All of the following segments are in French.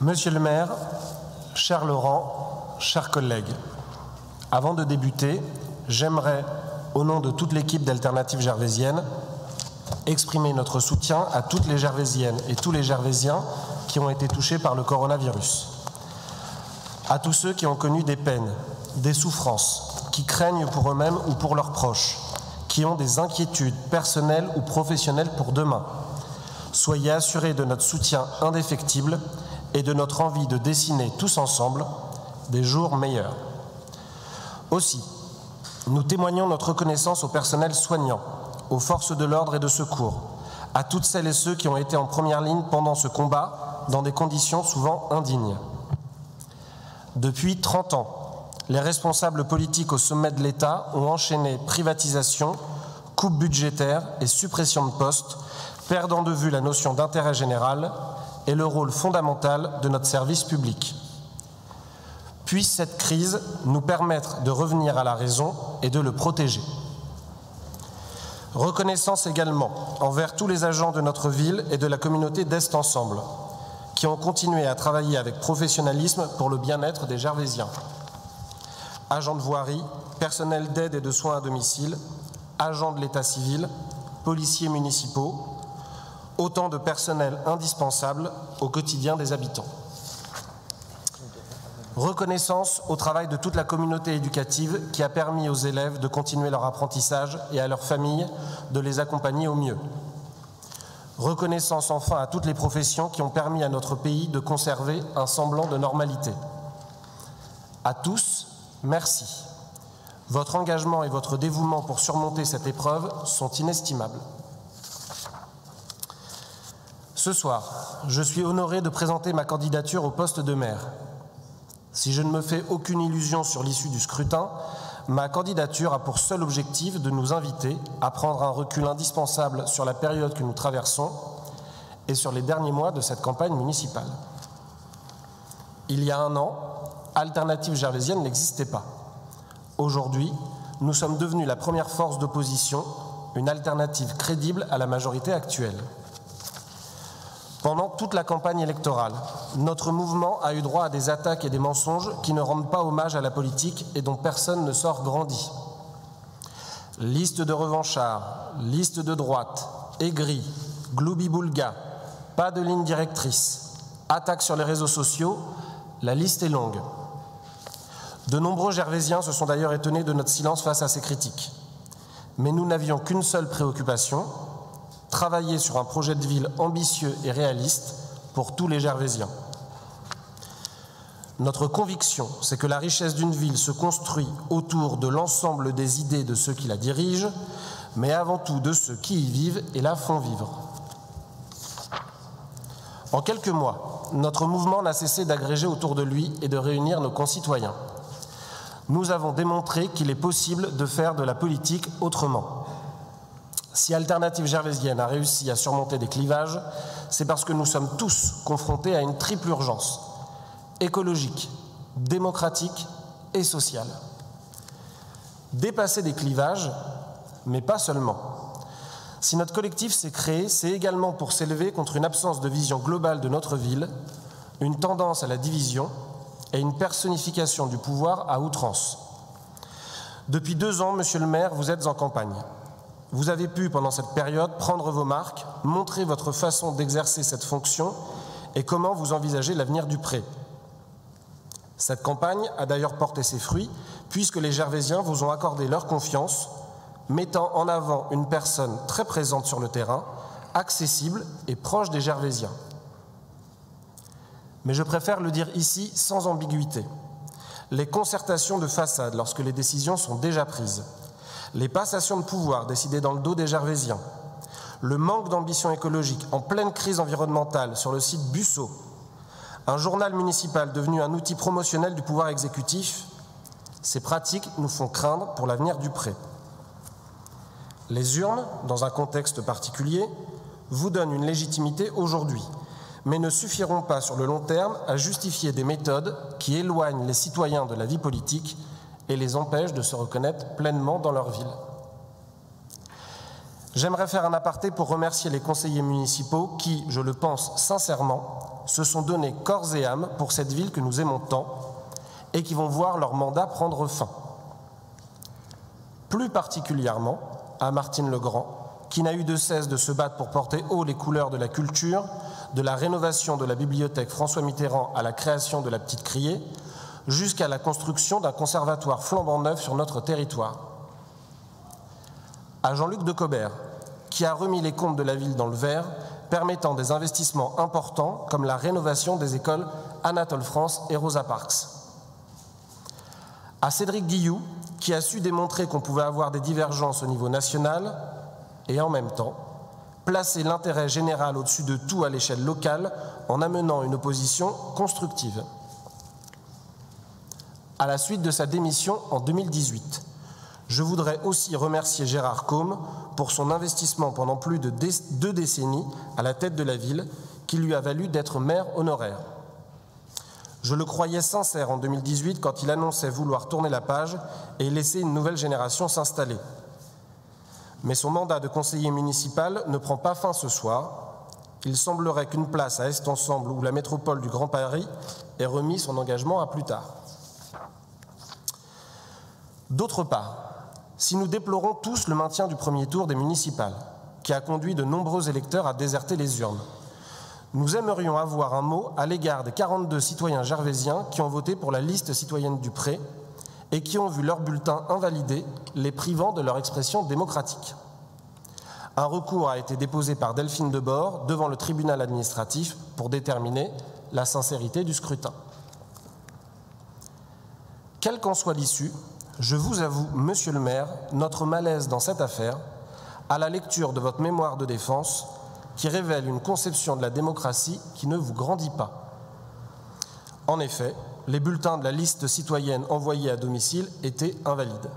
Monsieur le maire, cher Laurent, chers collègues, avant de débuter, j'aimerais, au nom de toute l'équipe d'Alternative Gervaisienne, exprimer notre soutien à toutes les Gervaisiennes et tous les Gervaisiens qui ont été touchés par le coronavirus, à tous ceux qui ont connu des peines, des souffrances, qui craignent pour eux-mêmes ou pour leurs proches, qui ont des inquiétudes personnelles ou professionnelles pour demain. Soyez assurés de notre soutien indéfectible et de notre envie de dessiner tous ensemble des jours meilleurs. Aussi, nous témoignons notre reconnaissance au personnel soignant, aux forces de l'ordre et de secours, à toutes celles et ceux qui ont été en première ligne pendant ce combat dans des conditions souvent indignes. Depuis 30 ans, les responsables politiques au sommet de l'État ont enchaîné privatisation, coupes budgétaires et suppression de postes, perdant de vue la notion d'intérêt général et le rôle fondamental de notre service public. Puisse cette crise nous permettre de revenir à la raison et de le protéger. Reconnaissance également envers tous les agents de notre ville et de la communauté d'Est Ensemble, qui ont continué à travailler avec professionnalisme pour le bien-être des Gervaisiens. Agents de voirie, personnel d'aide et de soins à domicile, agents de l'état civil, policiers municipaux, autant de personnel indispensable au quotidien des habitants. Reconnaissance au travail de toute la communauté éducative qui a permis aux élèves de continuer leur apprentissage et à leurs familles de les accompagner au mieux. Reconnaissance enfin à toutes les professions qui ont permis à notre pays de conserver un semblant de normalité. À tous, merci. Votre engagement et votre dévouement pour surmonter cette épreuve sont inestimables. Ce soir, je suis honoré de présenter ma candidature au poste de maire. Si je ne me fais aucune illusion sur l'issue du scrutin, ma candidature a pour seul objectif de nous inviter à prendre un recul indispensable sur la période que nous traversons et sur les derniers mois de cette campagne municipale. Il y a un an, Alternative Gervaisienne n'existait pas. Aujourd'hui, nous sommes devenus la première force d'opposition, une alternative crédible à la majorité actuelle. Pendant toute la campagne électorale, notre mouvement a eu droit à des attaques et des mensonges qui ne rendent pas hommage à la politique et dont personne ne sort grandi. Liste de revanchards, liste de droite, aigris, gloubi-boulga, pas de ligne directrice, attaques sur les réseaux sociaux, la liste est longue. De nombreux Gervaisiens se sont d'ailleurs étonnés de notre silence face à ces critiques. Mais nous n'avions qu'une seule préoccupation, travailler sur un projet de ville ambitieux et réaliste pour tous les Gervaisiens. Notre conviction, c'est que la richesse d'une ville se construit autour de l'ensemble des idées de ceux qui la dirigent, mais avant tout de ceux qui y vivent et la font vivre. En quelques mois, notre mouvement n'a cessé d'agréger autour de lui et de réunir nos concitoyens. Nous avons démontré qu'il est possible de faire de la politique autrement. Si Alternative Gervaisienne a réussi à surmonter des clivages, c'est parce que nous sommes tous confrontés à une triple urgence, écologique, démocratique et sociale. Dépasser des clivages, mais pas seulement. Si notre collectif s'est créé, c'est également pour s'élever contre une absence de vision globale de notre ville, une tendance à la division et une personnification du pouvoir à outrance. Depuis 2 ans, monsieur le maire, vous êtes en campagne. Vous avez pu, pendant cette période, prendre vos marques, montrer votre façon d'exercer cette fonction et comment vous envisagez l'avenir du Pré. Cette campagne a d'ailleurs porté ses fruits, puisque les Gervaisiens vous ont accordé leur confiance, mettant en avant une personne très présente sur le terrain, accessible et proche des Gervaisiens. Mais je préfère le dire ici sans ambiguïté. Les concertations de façade lorsque les décisions sont déjà prises, les passations de pouvoir décidées dans le dos des Gervaisiens, le manque d'ambition écologique en pleine crise environnementale sur le site Busseau, un journal municipal devenu un outil promotionnel du pouvoir exécutif, ces pratiques nous font craindre pour l'avenir du Pré. Les urnes, dans un contexte particulier, vous donnent une légitimité aujourd'hui, mais ne suffiront pas sur le long terme à justifier des méthodes qui éloignent les citoyens de la vie politique et les empêchent de se reconnaître pleinement dans leur ville. J'aimerais faire un aparté pour remercier les conseillers municipaux qui, je le pense sincèrement, se sont donnés corps et âme pour cette ville que nous aimons tant et qui vont voir leur mandat prendre fin. Plus particulièrement à Martine Legrand, qui n'a eu de cesse de se battre pour porter haut les couleurs de la culture, de la rénovation de la bibliothèque François Mitterrand à la création de la Petite Criée, jusqu'à la construction d'un conservatoire flambant neuf sur notre territoire. À Jean-Luc Decobert, qui a remis les comptes de la ville dans le vert, permettant des investissements importants comme la rénovation des écoles Anatole France et Rosa Parks. À Cédric Guilloux, qui a su démontrer qu'on pouvait avoir des divergences au niveau national et en même temps placer l'intérêt général au-dessus de tout à l'échelle locale en amenant une opposition constructive. À la suite de sa démission en 2018, je voudrais aussi remercier Gérard Côme pour son investissement pendant plus de 2 décennies à la tête de la ville, qui lui a valu d'être maire honoraire. Je le croyais sincère en 2018 quand il annonçait vouloir tourner la page et laisser une nouvelle génération s'installer. Mais son mandat de conseiller municipal ne prend pas fin ce soir. Il semblerait qu'une place à Est Ensemble ou la métropole du Grand Paris ait remis son engagement à plus tard. D'autre part, si nous déplorons tous le maintien du premier tour des municipales, qui a conduit de nombreux électeurs à déserter les urnes, nous aimerions avoir un mot à l'égard des 42 citoyens gervaisiens qui ont voté pour la liste citoyenne du Pré et qui ont vu leur bulletin invalidé, les privant de leur expression démocratique. Un recours a été déposé par Delphine Debord devant le tribunal administratif pour déterminer la sincérité du scrutin. Quelle qu'en soit l'issue, je vous avoue, monsieur le maire, notre malaise dans cette affaire, à la lecture de votre mémoire de défense, qui révèle une conception de la démocratie qui ne vous grandit pas. En effet, les bulletins de la liste citoyenne envoyés à domicile étaient invalides.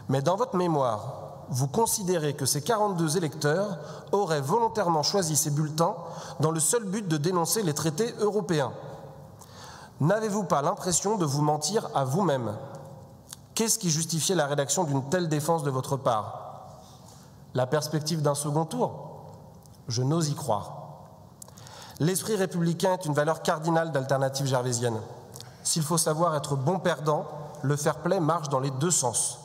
Mais dans votre mémoire, vous considérez que ces 42 électeurs auraient volontairement choisi ces bulletins dans le seul but de dénoncer les traités européens. N'avez-vous pas l'impression de vous mentir à vous-même ? Qu'est-ce qui justifiait la rédaction d'une telle défense de votre part? La perspective d'un second tour? Je n'ose y croire. L'esprit républicain est une valeur cardinale d'Alternative gervaisienne. S'il faut savoir être bon perdant, le fair-play marche dans les 2 sens.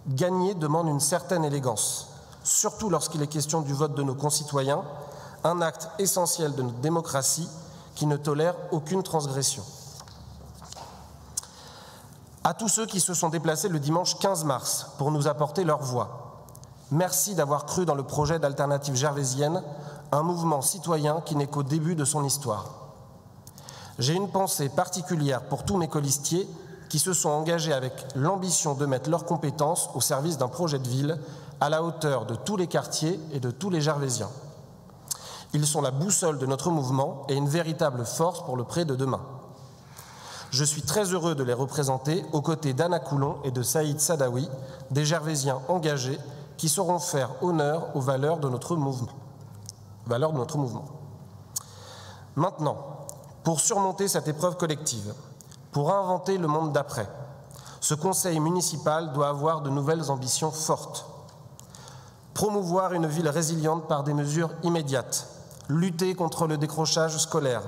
Gagner demande une certaine élégance, surtout lorsqu'il est question du vote de nos concitoyens, un acte essentiel de notre démocratie qui ne tolère aucune transgression. À tous ceux qui se sont déplacés le dimanche 15 mars pour nous apporter leur voix, merci d'avoir cru dans le projet d'Alternative gervaisienne, un mouvement citoyen qui n'est qu'au début de son histoire. J'ai une pensée particulière pour tous mes colistiers qui se sont engagés avec l'ambition de mettre leurs compétences au service d'un projet de ville à la hauteur de tous les quartiers et de tous les gervaisiens. Ils sont la boussole de notre mouvement et une véritable force pour le Pré de demain. Je suis très heureux de les représenter aux côtés d'Anna Coulon et de Saïd Sadawi, des gervaisiens engagés qui sauront faire honneur aux valeurs de notre mouvement. Maintenant, pour surmonter cette épreuve collective, pour inventer le monde d'après, ce conseil municipal doit avoir de nouvelles ambitions fortes. Promouvoir une ville résiliente par des mesures immédiates, lutter contre le décrochage scolaire,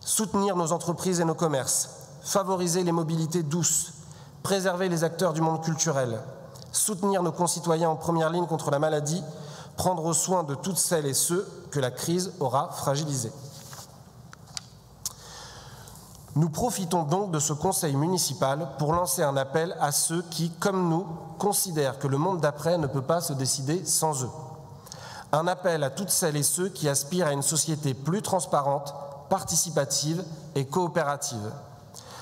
soutenir nos entreprises et nos commerces, favoriser les mobilités douces, préserver les acteurs du monde culturel, soutenir nos concitoyens en première ligne contre la maladie, prendre soin de toutes celles et ceux que la crise aura fragilisés. Nous profitons donc de ce conseil municipal pour lancer un appel à ceux qui, comme nous, considèrent que le monde d'après ne peut pas se décider sans eux. Un appel à toutes celles et ceux qui aspirent à une société plus transparente, participative et coopérative.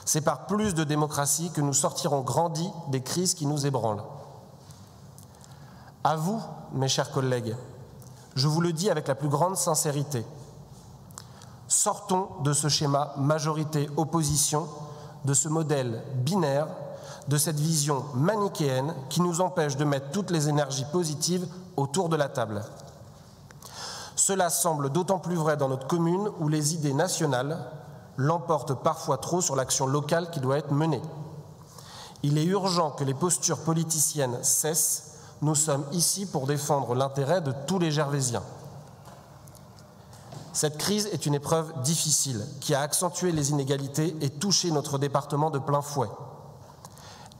C'est par plus de démocratie que nous sortirons grandis des crises qui nous ébranlent. À vous, mes chers collègues, je vous le dis avec la plus grande sincérité. Sortons de ce schéma majorité-opposition, de ce modèle binaire, de cette vision manichéenne qui nous empêche de mettre toutes les énergies positives autour de la table. Cela semble d'autant plus vrai dans notre commune où les idées nationales l'emportent parfois trop sur l'action locale qui doit être menée. Il est urgent que les postures politiciennes cessent Nous sommes ici pour défendre l'intérêt de tous les Gervaisiens. Cette crise est une épreuve difficile qui a accentué les inégalités et touché notre département de plein fouet.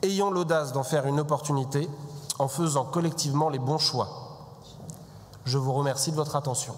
Ayons l'audace d'en faire une opportunité en faisant collectivement les bons choix. Je vous remercie de votre attention.